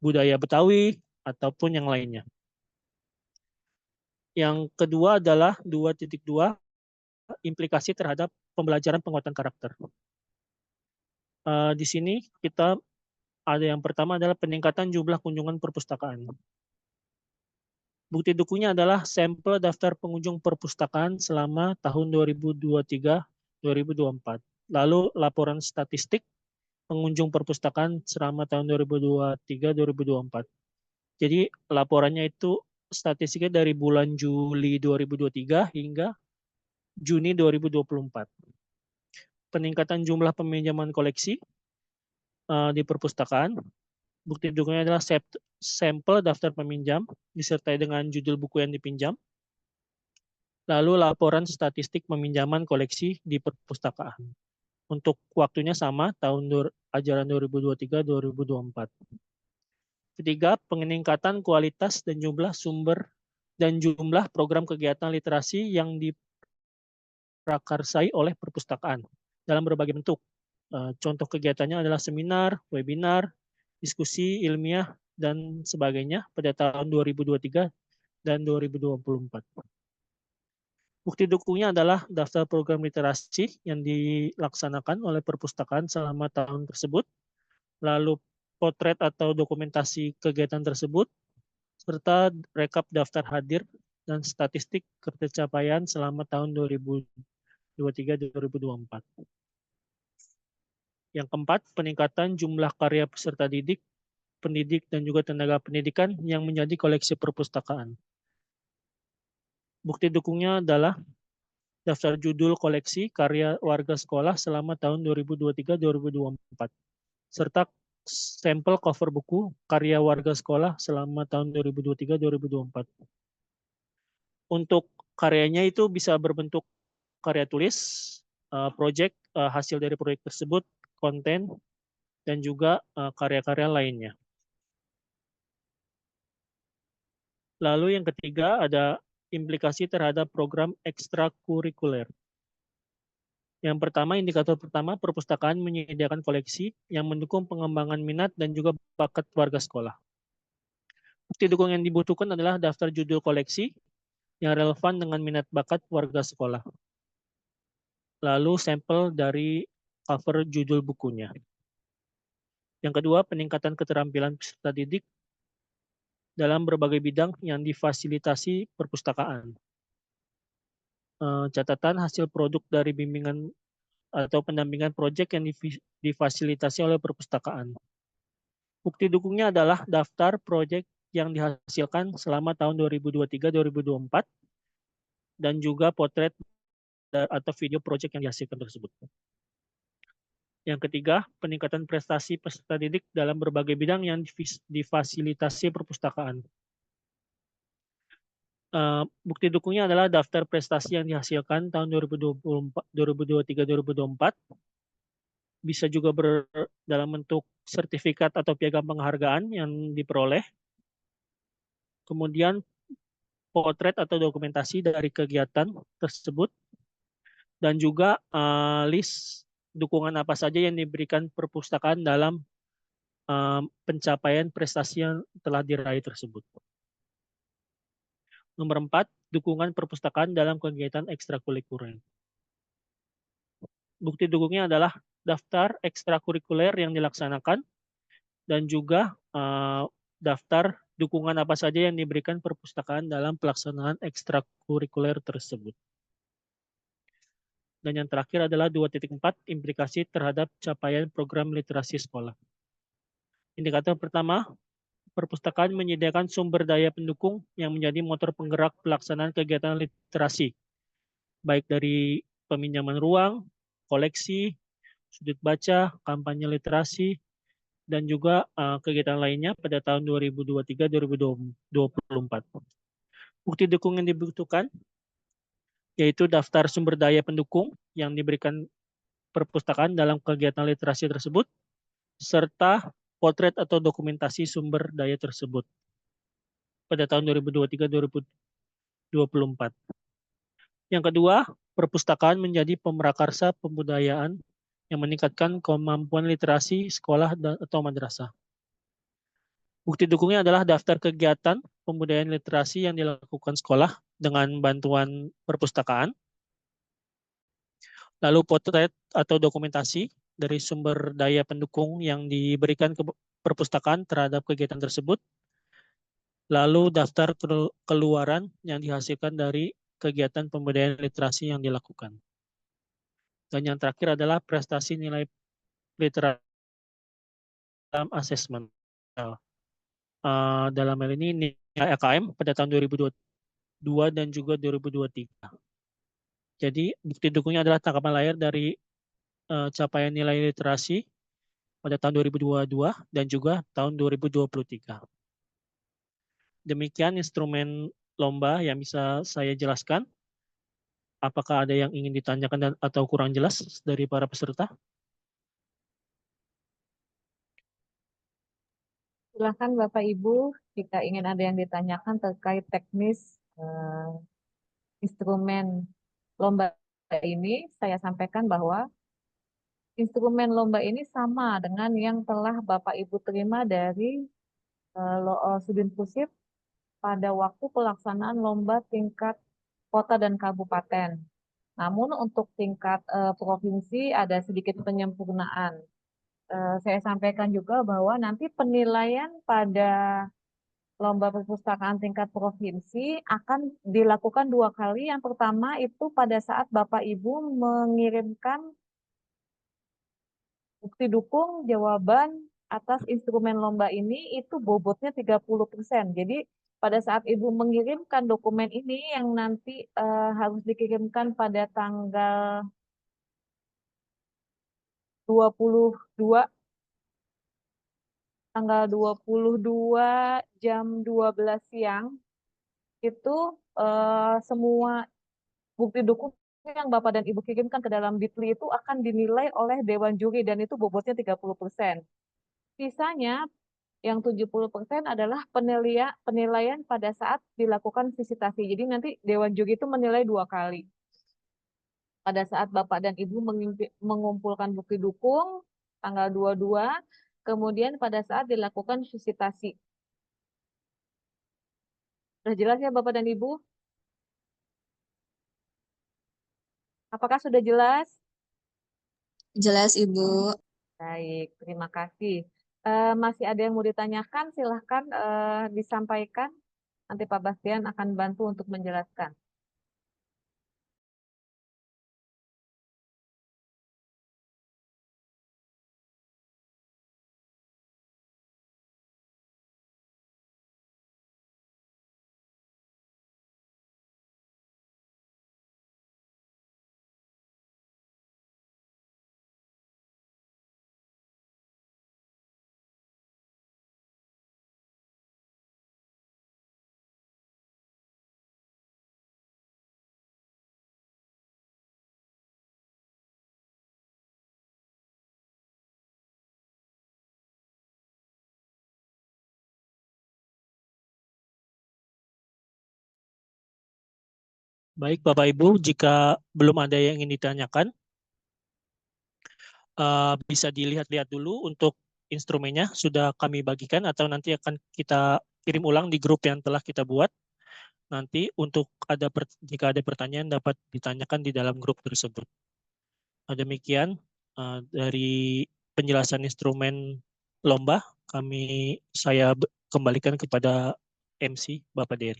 budaya Betawi ataupun yang lainnya. Yang kedua adalah 2.2 implikasi terhadap pembelajaran penguatan karakter. Di sini kita ada yang pertama adalah peningkatan jumlah kunjungan perpustakaan. Bukti dukungnya adalah sampel daftar pengunjung perpustakaan selama tahun 2023-2024. Lalu laporan statistik pengunjung perpustakaan selama tahun 2023-2024. Jadi laporannya itu statistiknya dari bulan Juli 2023 hingga Juni 2024. Peningkatan jumlah peminjaman koleksi di perpustakaan. Bukti dukungnya adalah sampel daftar peminjam disertai dengan judul buku yang dipinjam. Lalu laporan statistik peminjaman koleksi di perpustakaan. Untuk waktunya sama tahun ajaran 2023-2024. Ketiga, peningkatan kualitas dan jumlah sumber dan jumlah program kegiatan literasi yang diprakarsai oleh perpustakaan dalam berbagai bentuk. Contoh kegiatannya adalah seminar, webinar, diskusi ilmiah, dan sebagainya pada tahun 2023 dan 2024. Bukti dukungnya adalah daftar program literasi yang dilaksanakan oleh perpustakaan selama tahun tersebut, lalu potret atau dokumentasi kegiatan tersebut, serta rekap daftar hadir dan statistik pencapaian selama tahun 2023-2024. Yang keempat, peningkatan jumlah karya peserta didik, pendidik, dan juga tenaga pendidikan yang menjadi koleksi perpustakaan. Bukti dukungnya adalah daftar judul koleksi karya warga sekolah selama tahun 2023-2024, serta sampel cover buku karya warga sekolah selama tahun 2023-2024. Untuk karyanya itu bisa berbentuk karya tulis, project, hasil dari proyek tersebut, konten, dan juga karya-karya lainnya. Lalu yang ketiga ada implikasi terhadap program ekstrakurikuler. Yang pertama, indikator pertama, perpustakaan menyediakan koleksi yang mendukung pengembangan minat dan juga bakat warga sekolah. Bukti dukung yang dibutuhkan adalah daftar judul koleksi yang relevan dengan minat bakat warga sekolah. Lalu sampel dari cover judul bukunya. Yang kedua, peningkatan keterampilan peserta didik dalam berbagai bidang yang difasilitasi perpustakaan. Catatan hasil produk dari bimbingan atau pendampingan proyek yang difasilitasi oleh perpustakaan. Bukti dukungnya adalah daftar proyek yang dihasilkan selama tahun 2023-2024 dan juga potret atau video proyek yang dihasilkan tersebut. Yang ketiga, peningkatan prestasi peserta didik dalam berbagai bidang yang difasilitasi perpustakaan. Bukti dukungnya adalah daftar prestasi yang dihasilkan tahun 2023-2024 bisa juga dalam bentuk sertifikat atau piagam penghargaan yang diperoleh. Kemudian potret atau dokumentasi dari kegiatan tersebut, dan juga list dukungan apa saja yang diberikan perpustakaan dalam pencapaian prestasi yang telah diraih tersebut. Nomor 4, dukungan perpustakaan dalam kegiatan ekstrakurikuler. Bukti dukungnya adalah daftar ekstrakurikuler yang dilaksanakan dan juga daftar dukungan apa saja yang diberikan perpustakaan dalam pelaksanaan ekstrakurikuler tersebut. Dan yang terakhir adalah 2.4, implikasi terhadap capaian program literasi sekolah. Indikator pertama, perpustakaan menyediakan sumber daya pendukung yang menjadi motor penggerak pelaksanaan kegiatan literasi, baik dari peminjaman ruang, koleksi, sudut baca, kampanye literasi, dan juga kegiatan lainnya pada tahun 2023-2024. Bukti dukung yang dibutuhkan yaitu daftar sumber daya pendukung yang diberikan perpustakaan dalam kegiatan literasi tersebut, serta potret atau dokumentasi sumber daya tersebut pada tahun 2023-2024. Yang kedua, perpustakaan menjadi pemrakarsa pembudayaan yang meningkatkan kemampuan literasi sekolah atau madrasah. Bukti dukungnya adalah daftar kegiatan pembudayaan literasi yang dilakukan sekolah dengan bantuan perpustakaan, lalu potret atau dokumentasi dari sumber daya pendukung yang diberikan ke perpustakaan terhadap kegiatan tersebut, lalu daftar keluaran yang dihasilkan dari kegiatan pembudayaan literasi yang dilakukan. Dan yang terakhir adalah prestasi nilai literasi dalam asesmen. Dalam hal ini nilai AKM pada tahun 2022 dan juga 2023. Jadi bukti dukungnya adalah tangkapan layar dari capaian nilai literasi pada tahun 2022 dan juga tahun 2023. Demikian instrumen lomba yang bisa saya jelaskan. Apakah ada yang ingin ditanyakan atau kurang jelas dari para peserta? Silakan Bapak Ibu, jika ingin ada yang ditanyakan terkait teknis instrumen lomba ini, saya sampaikan bahwa instrumen lomba ini sama dengan yang telah Bapak Ibu terima dari Sudin Pusip pada waktu pelaksanaan lomba tingkat kota dan kabupaten. Namun untuk tingkat provinsi ada sedikit penyempurnaan. Saya sampaikan juga bahwa nanti penilaian pada lomba perpustakaan tingkat provinsi akan dilakukan 2 kali. Yang pertama itu pada saat Bapak Ibu mengirimkan bukti dukung jawaban atas instrumen lomba ini itu bobotnya 30%. Jadi pada saat Ibu mengirimkan dokumen ini yang nanti harus dikirimkan pada tanggal 22 jam 12 siang itu semua bukti dukung yang Bapak dan Ibu kirimkan ke dalam Bitly itu akan dinilai oleh Dewan Juri dan itu bobotnya 30%. Sisanya yang 70% adalah penilaian pada saat dilakukan visitasi. Jadi nanti Dewan Juri itu menilai 2 kali. Pada saat Bapak dan Ibu mengumpulkan bukti dukung tanggal 22, kemudian pada saat dilakukan visitasi. Sudah jelas ya Bapak dan Ibu? Apakah sudah jelas? Jelas, Ibu. Baik, terima kasih. Masih ada yang mau ditanyakan? Silahkan disampaikan. Nanti Pak Bastian akan bantu untuk menjelaskan. Baik, Bapak Ibu, jika belum ada yang ingin ditanyakan, bisa dilihat-lihat dulu untuk instrumennya sudah kami bagikan atau nanti akan kita kirim ulang di grup yang telah kita buat. Nanti untuk jika ada pertanyaan dapat ditanyakan di dalam grup tersebut. Demikian dari penjelasan instrumen lomba, saya kembalikan kepada MC Bapak Dery.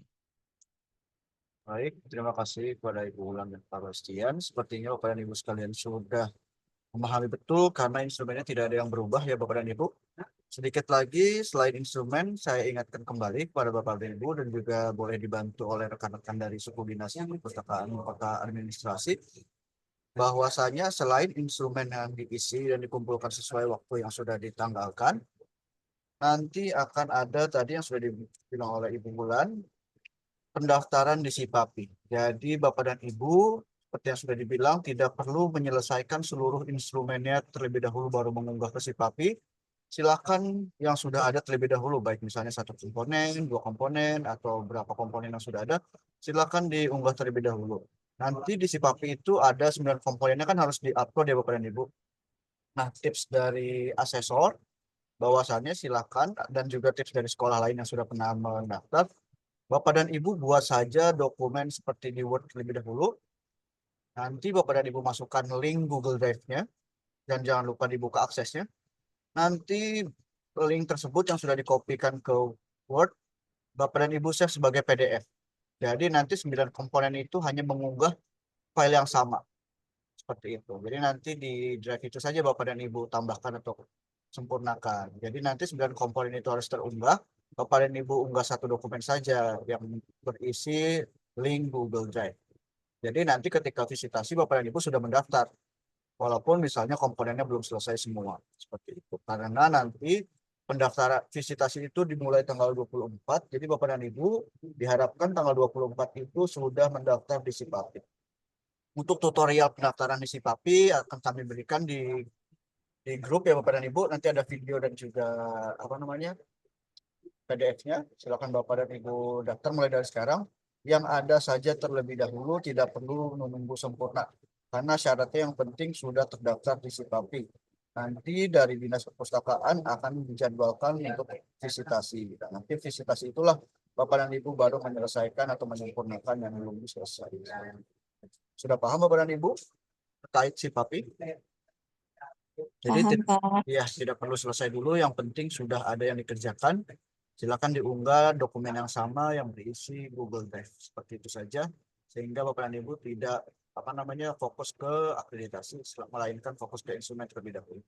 Baik, terima kasih kepada Ibu Ulan dan Pak Bastian. Sepertinya Bapak dan Ibu sekalian sudah memahami betul karena instrumennya tidak ada yang berubah ya Bapak dan Ibu. Sedikit lagi selain instrumen, saya ingatkan kembali kepada Bapak dan Ibu dan juga boleh dibantu oleh rekan-rekan dari suku dinas perpustakaan kota administrasi, bahwasanya selain instrumen yang diisi dan dikumpulkan sesuai waktu yang sudah ditanggalkan, nanti akan ada tadi yang sudah dibilang oleh Ibu Bulan, pendaftaran di Sipapi. Jadi Bapak dan Ibu, seperti yang sudah dibilang, tidak perlu menyelesaikan seluruh instrumennya terlebih dahulu baru mengunggah ke Sipapi. Silakan yang sudah ada terlebih dahulu, baik misalnya 1 komponen, 2 komponen, atau berapa komponen yang sudah ada, silakan diunggah terlebih dahulu. Nanti di Sipapi itu ada 9 komponennya kan harus di-upload ya Bapak dan Ibu. Nah, tips dari asesor, bahwasannya silakan, dan juga tips dari sekolah lain yang sudah pernah mendaftar, Bapak dan Ibu buat saja dokumen seperti di Word terlebih dahulu. Nanti Bapak dan Ibu masukkan link Google Drive-nya, dan jangan lupa dibuka aksesnya. Nanti link tersebut yang sudah dikopikan ke Word, Bapak dan Ibu save sebagai PDF. Jadi nanti 9 komponen itu hanya mengunggah file yang sama. Seperti itu. Jadi nanti di drive itu saja Bapak dan Ibu tambahkan atau sempurnakan. Jadi nanti 9 komponen itu harus terunggah. Bapak dan Ibu unggah 1 dokumen saja yang berisi link Google Drive. Jadi nanti ketika visitasi Bapak dan Ibu sudah mendaftar. Walaupun misalnya komponennya belum selesai semua. Seperti itu. Karena nanti pendaftaran visitasi itu dimulai tanggal 24. Jadi Bapak dan Ibu diharapkan tanggal 24 itu sudah mendaftar di Sipapi. Untuk tutorial pendaftaran di Sipapi akan kami berikan di grup ya Bapak dan Ibu. Nanti ada video dan juga PDF-nya. Silakan Bapak dan Ibu daftar mulai dari sekarang. Yang ada saja terlebih dahulu, tidak perlu menunggu sempurna. Karena syaratnya yang penting sudah terdaftar di Sipapi. Nanti dari Dinas Perpustakaan akan dijadwalkan untuk visitasi. Dan nanti visitasi itulah Bapak dan Ibu baru menyelesaikan atau menyempurnakan yang belum selesai. Sudah paham Bapak dan Ibu terkait Sipapi? Jadi Paham, Pak. ya tidak perlu selesai dulu, yang penting sudah ada yang dikerjakan. Silakan diunggah dokumen yang sama yang berisi Google Drive. Seperti itu saja, sehingga Bapak dan Ibu tidak fokus ke akreditasi, melainkan fokus ke instrumen terlebih dahulu.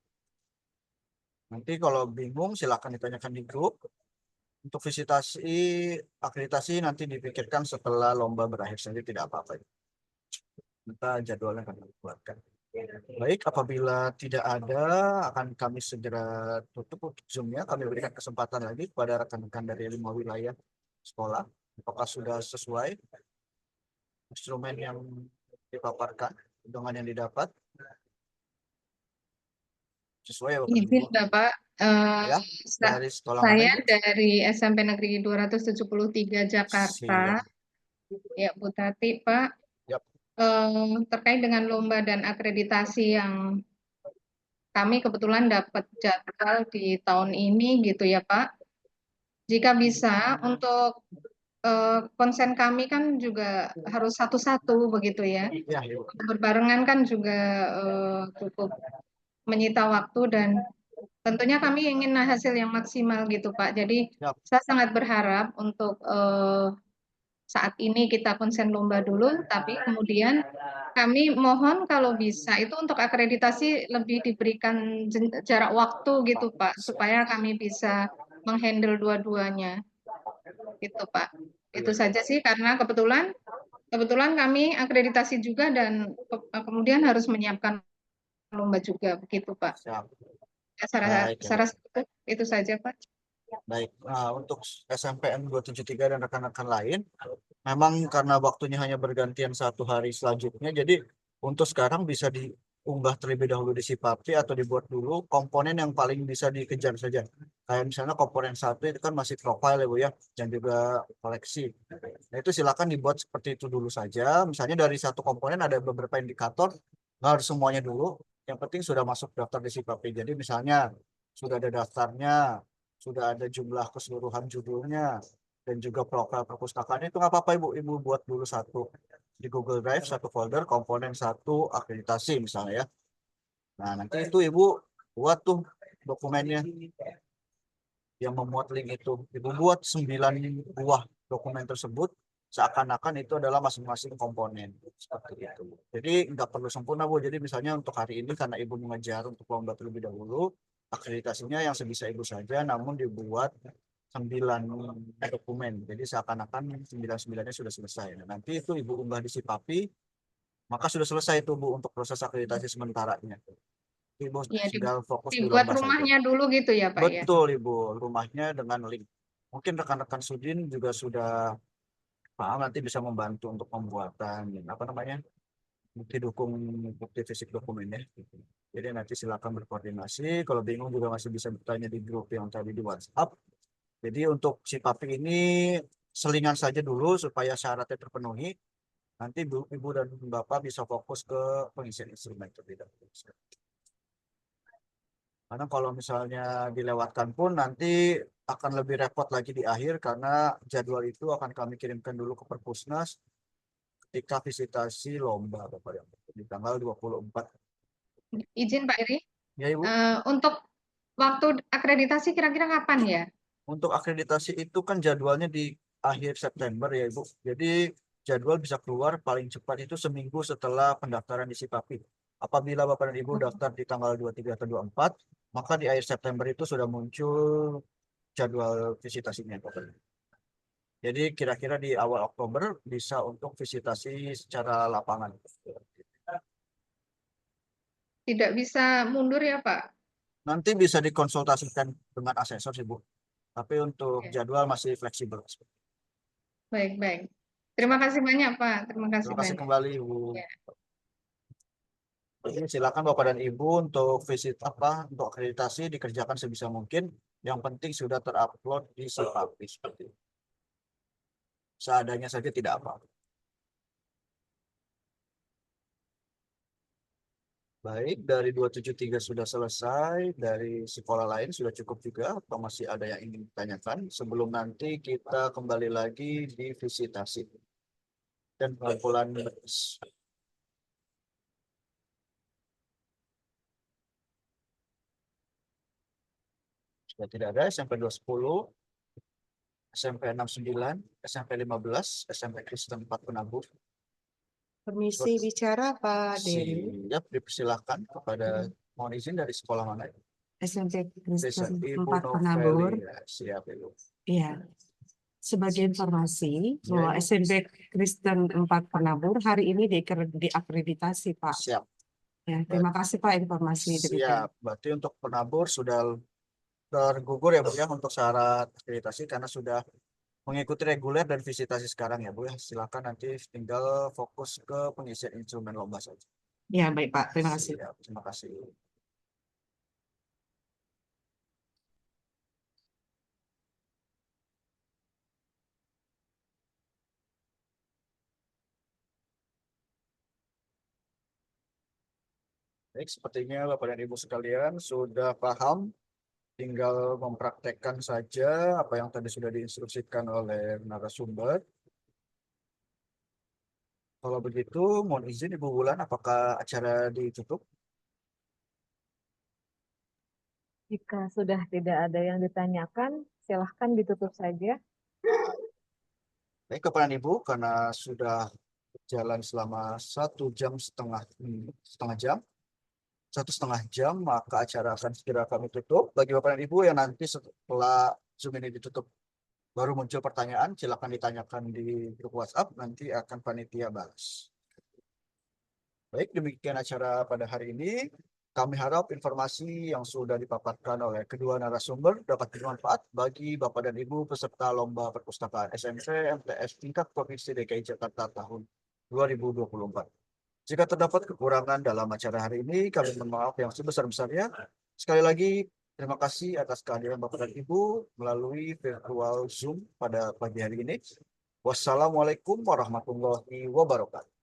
Nanti kalau bingung silakan ditanyakan di grup. Untuk visitasi akreditasi nanti dipikirkan setelah lomba berakhir saja, tidak apa-apa. Kita jadwalnya akan dibuatkan. Baik, apabila tidak ada, akan kami segera tutup untuk Zoom-nya. Kami berikan kesempatan lagi kepada rekan-rekan dari 5 wilayah sekolah. Apakah sudah sesuai instrumen yang dipaparkan dengan yang didapat? Sesuai ya Bapak Izin Ibu? Bapak, Ya, dari sekolah mana saya Ibu? dari SMP Negeri 273 Jakarta, Siap. ya Bu Tati, Pak. Yap. Terkait dengan lomba dan akreditasi yang kami kebetulan dapat jadwal di tahun ini gitu ya Pak. Jika bisa untuk konsen kami kan juga harus satu-satu begitu ya. Ya, Ibu. Berbarengan kan juga cukup menyita waktu dan tentunya kami ingin hasil yang maksimal gitu Pak. Jadi Yap. saya sangat berharap untuk saat ini kita konsen lomba dulu, tapi kemudian kami mohon kalau bisa itu untuk akreditasi lebih diberikan jarak waktu gitu Pak, supaya kami bisa menghandle dua-duanya. Gitu Pak. Itu saja sih karena kebetulan kami akreditasi juga dan kemudian harus menyiapkan lomba juga begitu Pak. Siap. Saya Baik, ya, rasa itu saja Pak. baik. Nah, untuk SMPN 273 dan rekan-rekan lain, memang karena waktunya hanya bergantian 1 hari selanjutnya, jadi untuk sekarang bisa diunggah terlebih dahulu di Sipapi atau dibuat dulu komponen yang paling bisa dikejar saja. Kayak misalnya komponen 1 itu kan masih profile ya Bu ya, dan juga koleksi. Nah itu silakan dibuat seperti itu dulu saja. Misalnya dari satu komponen ada beberapa indikator, nggak harus semuanya dulu. Yang penting sudah masuk daftar di SIPAPI. Jadi misalnya sudah ada daftarnya, sudah ada jumlah keseluruhan judulnya, dan juga profil perpustakaan itu nggak apa-apa Ibu buat dulu satu di Google Drive, satu folder komponen 1 akreditasi misalnya ya. Nah nanti itu Ibu buat tuh dokumennya yang memuat link itu. Ibu buat 9 buah dokumen tersebut seakan-akan itu adalah masing-masing komponen seperti itu. Jadi nggak perlu sempurna Bu. Jadi misalnya untuk hari ini karena Ibu mengejar untuk lomba terlebih dahulu, akreditasinya yang sebisa Ibu saja, namun dibuat 9 dokumen. Jadi seakan-akan 9-9-nya sudah selesai. Nah, nanti itu Ibu unggah di SIPAPI, maka sudah selesai itu Bu untuk proses akreditasi sementaranya. Ibu Ya, tinggal fokus di dibuat lomba saja. rumahnya dulu gitu ya Pak ya. Betul Ibu, rumahnya dengan link. Mungkin rekan-rekan Sudin juga sudah paham, nanti bisa membantu untuk pembuatan apa namanya bukti fisik dokumennya. Jadi nanti silakan berkoordinasi. Kalau bingung juga masih bisa bertanya di grup yang tadi di WhatsApp. Jadi untuk si papi ini selingan saja dulu supaya syaratnya terpenuhi. Nanti Ibu dan Bapak bisa fokus ke pengisian instrumen terlebih dahulu. Karena kalau misalnya dilewatkan pun nanti akan lebih repot lagi di akhir karena jadwal itu akan kami kirimkan dulu ke Perpusnas ketika visitasi lomba Bapak yang di tanggal 24. Izin Pak Iri, Ya Ibu, untuk waktu akreditasi kira-kira kapan ya? untuk akreditasi itu kan jadwalnya di akhir September ya Ibu. Jadi jadwal bisa keluar paling cepat itu seminggu setelah pendaftaran di SIPAPI. Apabila Bapak dan Ibu daftar di tanggal 23 atau 24, maka di akhir September itu sudah muncul jadwal visitasinya Bapak. Jadi kira-kira di awal Oktober bisa untuk visitasi secara lapangan. Tidak bisa mundur ya Pak? Nanti bisa dikonsultasikan dengan asesor sih Bu. Tapi untuk Oke. jadwal masih fleksibel. Baik. Terima kasih banyak Pak. Terima kasih Terima kasih banyak. kembali Bu. Ya. Jadi silakan Bapak dan Ibu untuk visit untuk akreditasi dikerjakan sebisa mungkin. Yang penting sudah terupload di SIPAPI seperti itu. Seadanya saja tidak apa. Baik, dari 273 sudah selesai, dari sekolah lain sudah cukup juga, atau masih ada yang ingin ditanyakan? Sebelum nanti kita kembali lagi di visitasi dan pengumpulan berkas. Sudah tidak ada SMP 210, SMP 69, SMP 15, SMP Kristen 4 Penabur. Permisi bicara Pak Dery, Siap, dipersilakan kepada mohon izin dari sekolah mana? SMP Kristen Ibu 4 Penabur. Novelia. Siap Ibu. Iya. Sebagai informasi bahwa Ibu. SMP Kristen 4 Penabur hari ini diakreditasi Pak. Siap. Ya, terima kasih Pak informasi demikian. Siap. Berarti untuk penabur sudah tergugur ya Bu ya untuk syarat akreditasi karena sudah mengikuti reguler dan visitasi sekarang ya Bu ya. Silakan nanti tinggal fokus ke pengisian instrumen lomba saja. Ya, baik Pak. Terima kasih. Siap. Terima kasih. Baik, sepertinya Bapak dan Ibu sekalian sudah paham, tinggal mempraktekkan saja apa yang tadi sudah diinstruksikan oleh narasumber. Kalau begitu, mohon izin Ibu Wulan, apakah acara ditutup? Jika sudah tidak ada yang ditanyakan, silahkan ditutup saja. Baik, kepada Ibu, karena sudah berjalan selama 1,5 jam, maka acara akan segera kami tutup. Bagi Bapak dan Ibu yang nanti setelah Zoom ini ditutup baru muncul pertanyaan, silakan ditanyakan di grup WhatsApp, nanti akan panitia balas. Baik, demikian acara pada hari ini. Kami harap informasi yang sudah dipaparkan oleh kedua narasumber dapat bermanfaat bagi Bapak dan Ibu peserta Lomba Perpustakaan SMP MTS tingkat Provinsi DKI Jakarta tahun 2024. Jika terdapat kekurangan dalam acara hari ini, kami mohon maaf yang sebesar-besarnya. Sekali lagi, Terima kasih atas kehadiran Bapak dan Ibu melalui virtual Zoom pada pagi hari ini. Wassalamualaikum warahmatullahi wabarakatuh.